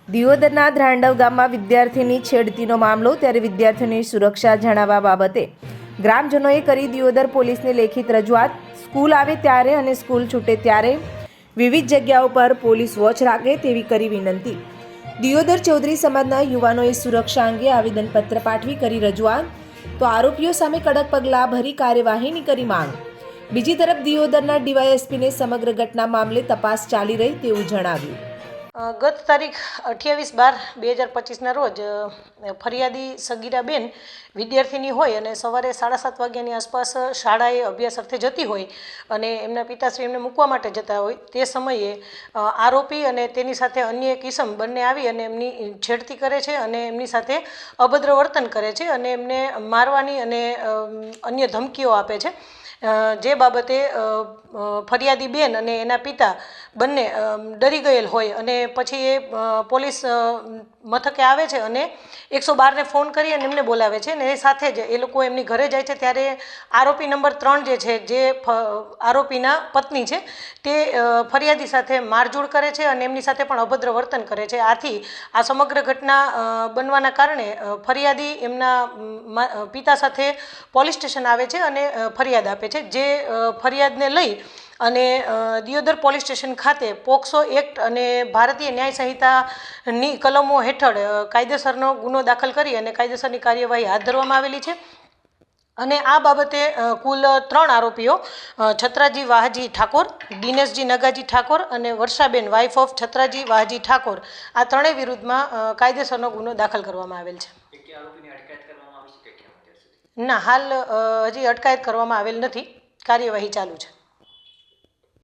દિયોદરના ધ્રાંડવ ગામમાં વિદ્યાર્થીની છેડતીનો મામલો, ત્યારે વિદ્યાર્થીઓની સુરક્ષા જણાવવા બાબતે ગ્રામજનોએ કરી દિયોદર પોલીસને લેખિત રજૂઆત। સ્કૂલ આવે ત્યારે અને સ્કૂલ છૂટે ત્યારે વિવિધ જગ્યાઓ પર પોલીસ વોચ રાખે તેવી કરી વિનંતી। દિયોદર ચૌધરી સમાજના યુવાનોએ સુરક્ષા અંગે આવેદનપત્ર પાઠવી કરી રજૂઆત, તો આરોપીઓ સામે કડક પગલાં ભરી કાર્યવાહીની કરી માંગ। બીજી તરફ દિયોદરના ડીવાયએસપીને સમગ્ર ઘટના મામલે તપાસ ચાલી રહી તેવું જણાવ્યું। ગત તારીખ 28/12/2025ના રોજ ફરિયાદી સગીરાબેન વિદ્યાર્થીની હોય અને સવારે 7:30 વાગ્યાની આસપાસ શાળાએ અભ્યાસ અર્થે જતી હોય અને એમના પિતાશ્રી એમને મૂકવા માટે જતા હોય તે સમયે આરોપી અને તેની સાથે અન્ય એક ઈસમ બંને આવી અને એમની છેડતી કરે છે અને એમની સાથે અભદ્ર વર્તન કરે છે અને એમને મારવાની અને અન્ય ધમકીઓ આપે છે। જે બાબતે ફરિયાદી બેન અને એના પિતા બંને ડરી ગયેલ હોય અને પછી એ પોલીસ મથકે આવે છે અને 112ને ફોન કરી અને એમને બોલાવે છે અને એ સાથે જ એ લોકો એમની ઘરે જાય છે। ત્યારે આરોપી નંબર 3 જે છે, જે આરોપીના પત્ની છે, તે ફરિયાદી સાથે મારઝૂડ કરે છે અને એમની સાથે પણ અભદ્ર વર્તન કરે છે। આથી આ સમગ્ર ઘટના બનવાના કારણે ફરિયાદી એમના પિતા સાથે પોલીસ સ્ટેશન આવે છે અને ફરિયાદ આપે છે। જે ફરિયાદને લઈ અને દિયોદર પોલીસ સ્ટેશન ખાતે પોક્સો એક્ટ અને ભારતીય ન્યાય સંહિતાની કલમો હેઠળ કાયદેસરનો ગુનો દાખલ કરી અને કાયદેસરની કાર્યવાહી હાથ ધરવામાં આવેલી છે। અને આ બાબતે કુલ 3 આરોપીઓ છત્રાજી વાહજી ઠાકોર, દિનેશજી નગાજી ઠાકોર અને વર્ષાબેન વાઇફ ઓફ છત્રાજી વાહજી ઠાકોર, આ ત્રણેય વિરુદ્ધમાં કાયદેસરનો ગુનો દાખલ કરવામાં આવેલ છે। ના, હાલ હજી અટકાયત કરવામાં આવેલ નથી, કાર્યવાહી ચાલુ છે।